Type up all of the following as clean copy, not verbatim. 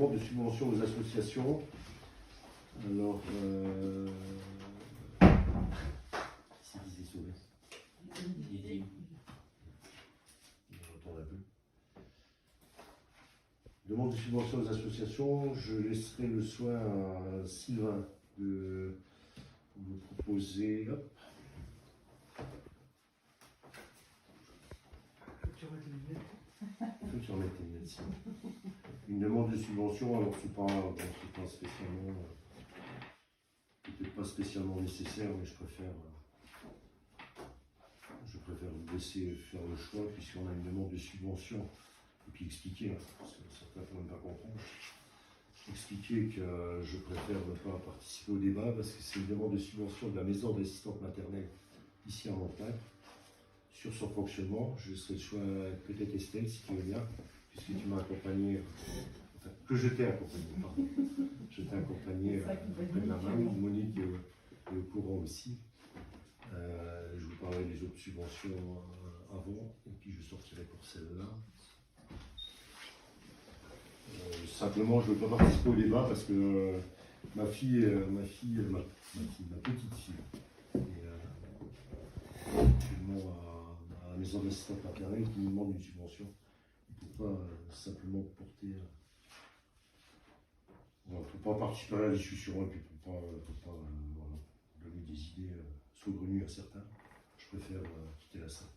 demande de subvention aux associations. Alors, c'est qui s'est sauvé? Demande de subvention aux associations. Je laisserai le soin à Sylvain de vous proposer. Hop. Faut que tu remettes tes lunettes ici. Une demande de subvention, alors c'est pas spécialement, peut-être pas spécialement nécessaire, mais je préfère vous laisser faire le choix, puisqu'on a une demande de subvention, et puis expliquer, parce que certains ne peuvent même pas comprendre, expliquer que je préfère ne pas participer au débat, parce que c'est une demande de subvention de la maison d'assistante maternelle ici à Montagne. Sur son fonctionnement, je laisserai le choix peut-être Estelle, si tu veux bien, puisque tu m'as accompagné, enfin, que je t'ai accompagné, pardon. Je t'ai accompagné auprès de la main, Monique est au courant aussi. Je vous parlerai des autres subventions avant, et puis je sortirai pour celle-là. Simplement, je ne veux pas participer au débat parce que ma petite fille, actuellement à la maison d'assistante maternelle qui me demande une subvention. Il ne peut pas simplement porter. On ne peut pas participer à la discussion et puis on ne peut pas donner des idées saugrenues à certains. Je préfère quitter la salle.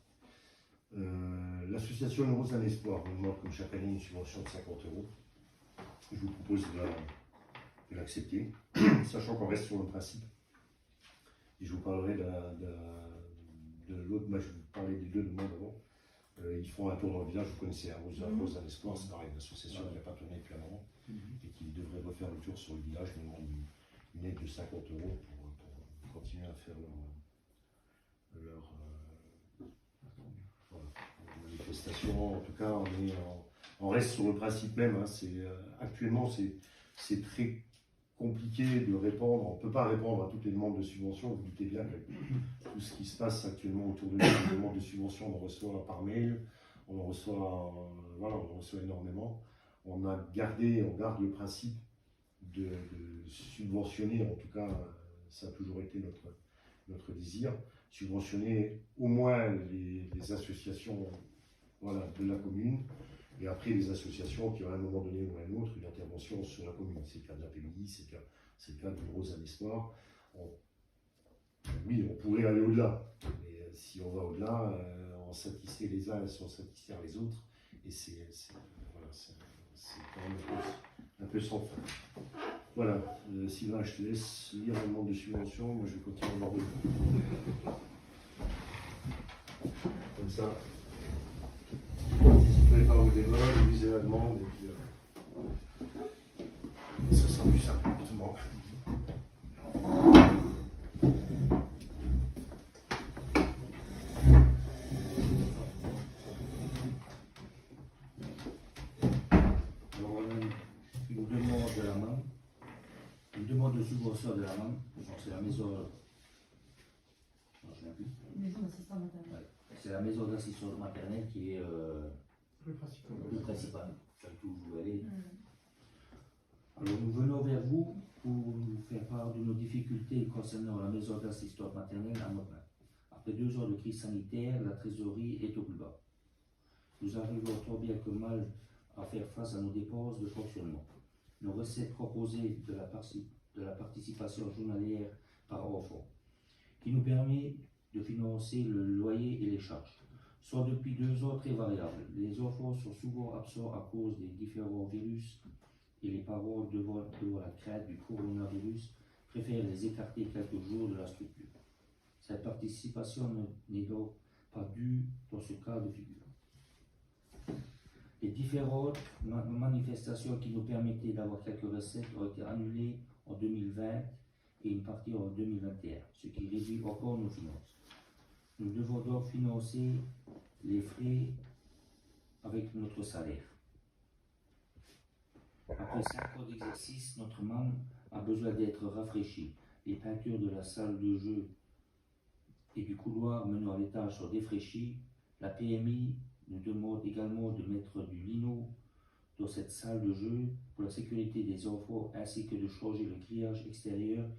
L'association Une Rose, un Espoir me demande comme chaque année une subvention de 50 €. Je vous propose de l'accepter, sachant qu'on reste sur le principe. Et je vous parlerai de l'autre, je vais vous parler des deux demandes avant. Ils font un tour dans le village, vous connaissez un Rose, un Espoir, c'est pareil, une association qui n'a pas tourné depuis un moment et qui devrait refaire le tour sur le village, mais demande une aide de 50 € pour continuer à faire leur manifestation. En tout cas, on reste sur le principe même. Hein. Actuellement, c'est très compliqué de répondre. On ne peut pas répondre à toutes les demandes de subvention. Vous doutez bien que tout ce qui se passe actuellement autour de nous, les demandes de subvention, on en reçoit par mail, on en reçoit, on reçoit énormément. On garde le principe de subventionner, en tout cas, ça a toujours été notre désir, subventionner au moins les associations de la commune, et après les associations qui, à un moment donné ou à un autre, une intervention sur la commune. C'est le cas de l'API, c'est le cas du Rose à l'Espoir. Oui, on pourrait aller au-delà, mais si on va au-delà, on satisfait les uns sans satisfaire les autres, et c'est quand même un peu sans fin. Voilà, Sylvain, je te laisse lire la demande de subvention, moi je vais continuer à voir. Comme ça. Si vous ne pas au débat, vous lisez la demande et puis ça sera plus simple pour tout le monde. Alors, une demande de subvention de la main, c'est la maison. Non, je ne sais plus. Maison d'assistante maternelle. Ouais. C'est la maison d'assistance maternelle qui est le principal. Surtout où vous allez. Alors nous venons vers vous pour nous faire part de nos difficultés concernant la maison d'assistance maternelle à Montagne. Après 2 ans de crise sanitaire, la trésorerie est au plus bas. Nous arrivons tant bien que mal à faire face à nos dépenses de fonctionnement. Nos recettes proposées de la participation journalière par enfant, qui nous permet de financer le loyer et les charges, sont depuis 2 ans très variables. Les enfants sont souvent absents à cause des différents virus et les parents, devant la crainte du coronavirus, préfèrent les écarter quelques jours de la structure. Cette participation n'est donc pas due dans ce cas de figure. Les différentes manifestations qui nous permettaient d'avoir quelques recettes ont été annulées en 2020 et une partie en 2021, ce qui réduit encore nos finances. Nous devons donc financer les frais avec notre salaire. Après 5 ans d'exercice, notre membre a besoin d'être rafraîchi. Les peintures de la salle de jeu et du couloir menant à l'étage sont défraîchies. La PMI nous demande également de mettre du lino dans cette salle de jeu pour la sécurité des enfants ainsi que de changer le grillage extérieur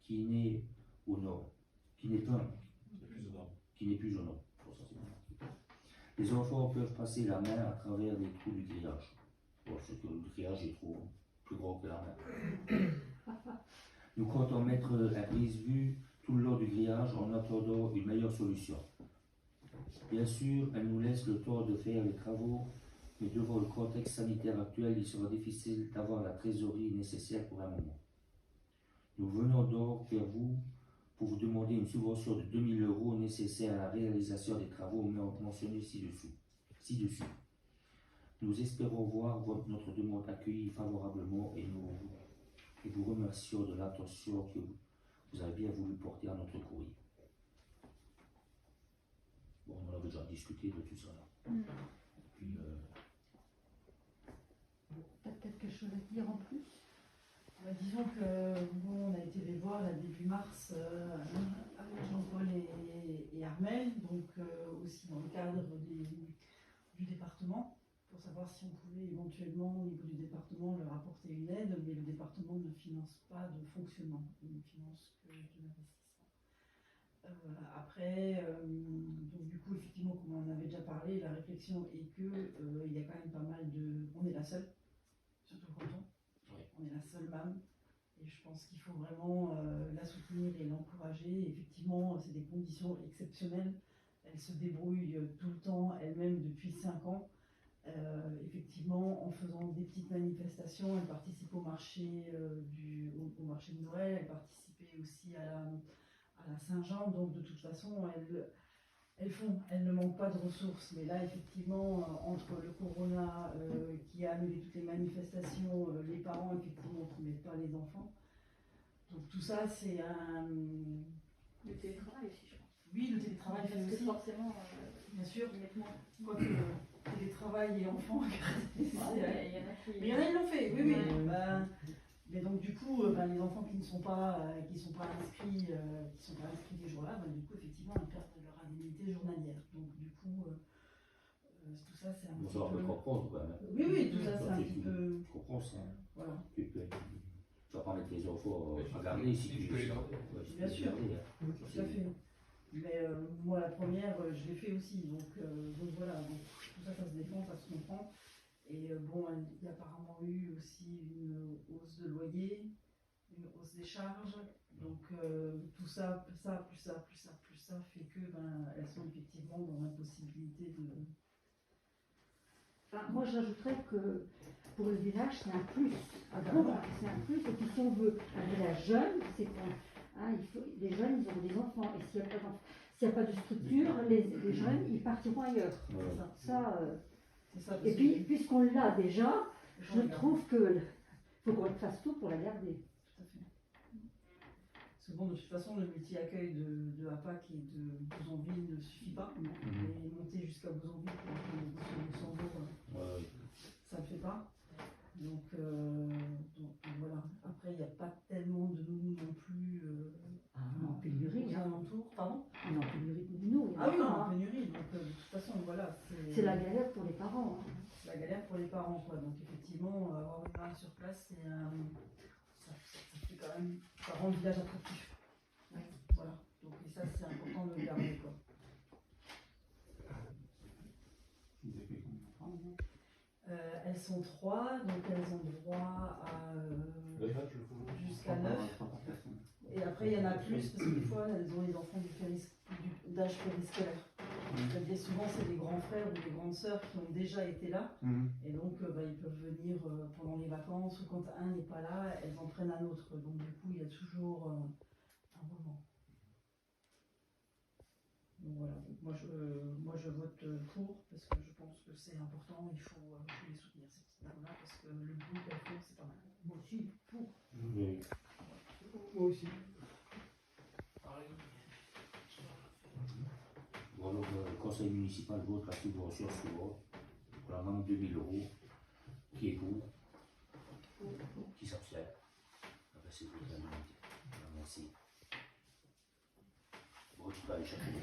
qui n'est au nord, qui n'est plus au nord. Les enfants peuvent passer la main à travers les trous du grillage. Bon, c'est que le grillage est trop plus grand que la main. Nous comptons mettre un brise-vue tout le long du grillage en attendant une meilleure solution. Bien sûr, elle nous laisse le temps de faire les travaux, mais devant le contexte sanitaire actuel, il sera difficile d'avoir la trésorerie nécessaire pour un moment. Nous venons donc vers vous pour vous demander une subvention de 2 000 € nécessaire à la réalisation des travaux mentionnés ci-dessus. Nous espérons voir notre demande accueillie favorablement et vous remercions de l'attention que vous avez bien voulu porter à notre courrier. Bon, on avait déjà discuté de tout ça là. Puis, t'as peut-être quelque chose à dire en plus? Disons que bon, on a été les voir là, début mars avec Jean-Paul et Armel, donc aussi dans le cadre du département, pour savoir si on pouvait éventuellement au niveau du département leur apporter une aide, mais le département ne finance pas de fonctionnement, il ne finance que de l'investissement. Après, donc du coup effectivement comme on en avait déjà parlé, la réflexion est que il y a quand même pas mal de... On est la seule, surtout le canton. On est la seule MAM et je pense qu'il faut vraiment la soutenir et l'encourager. Effectivement, c'est des conditions exceptionnelles. Elle se débrouille tout le temps, elle-même depuis 5 ans. Effectivement, en faisant des petites manifestations, elle participe au marché, au marché de Noël, elle participait aussi à la Saint-Jean. Donc de toute façon, elles ne manquent pas de ressources, mais là effectivement entre le corona qui a annulé toutes les manifestations, les parents effectivement qui ne mettent pas les enfants, donc tout ça c'est un... Le télétravail aussi, je pense. Oui, le télétravail parce fait que aussi, forcément, bien sûr, honnêtement, quoique télétravail et enfants, il y en a qui... mais il y en a qui l'ont fait, oui, mais donc du coup, les enfants qui ne sont pas inscrits, les jours-là, du coup effectivement ils perdent leur indemnité journalière. Donc du coup, tout ça c'est un petit ça, on peut peu... comprendre quand même. Oui, tout ça c'est un petit peu... Je comprends ça. Voilà. Tu vas pas mettre les enfants à garder si tu peux les garder. Bien sûr, tout à fait. Mais moi la première, je l'ai fait aussi, donc voilà, donc, tout ça ça se défend, ça se comprend. Et bon, il y a apparemment eu aussi une hausse de loyer, une hausse des charges. Donc tout ça, plus ça fait que elles sont effectivement dans l'impossibilité de... Enfin, moi j'ajouterais que pour le village c'est un plus. C'est un plus. Et puis si on veut un village jeune, c'est qu'on... les jeunes ils ont des enfants. Et s'il n'y a pas de structure, les jeunes ils partiront ailleurs. Et puis, puisqu'on l'a déjà, je trouve qu'il faut qu'on fasse tout pour la garder. Tout à fait. Parce que bon, de toute façon, le multi-accueil de APAC et de Bouzonville ne suffit pas. Et monter jusqu'à Bouzonville pour Luxembourg, ça ne le fait pas. Donc voilà. Après, il n'y a pas tellement de nous non plus en pénurie. aux alentours. Pardon ? On est en pénurie de nous. Ah oui, on est en pénurie. Donc de toute façon, voilà. C'est la galère pour les parents. C'est la galère pour les parents, quoi. Donc effectivement, avoir une main sur place, ça fait quand même, ça rend le village attractif. Ouais. Voilà. Donc et ça, c'est important de le garder, quoi. Elles sont 3, donc elles ont droit à jusqu'à 9. Et après, il y en a plus parce que des fois, elles ont les enfants d'âge périscolaire. Bien souvent, c'est des grands frères ou des grandes sœurs qui ont déjà été là. Et donc, ils peuvent venir pendant les vacances ou quand un n'est pas là, elles en prennent un autre. Donc, du coup, il y a toujours un roulement. Donc voilà, donc moi je vote pour parce que je pense que c'est important, il faut les soutenir ces petites dames-là parce que le boulot qu'elles font c'est pas mal. Moi aussi, pour. Oui. Moi aussi. Bon, alors, le conseil municipal vote la subvention suivante pour la manque de 2 000 €. Qui est pour? Qui s'abstient? C'est pour l'unanimité. Merci. Bon, tu peux aller chercher les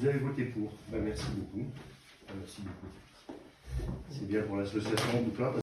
Vous avez voté pour. Ben, merci beaucoup. Merci beaucoup. C'est bien pour l'association en tout cas.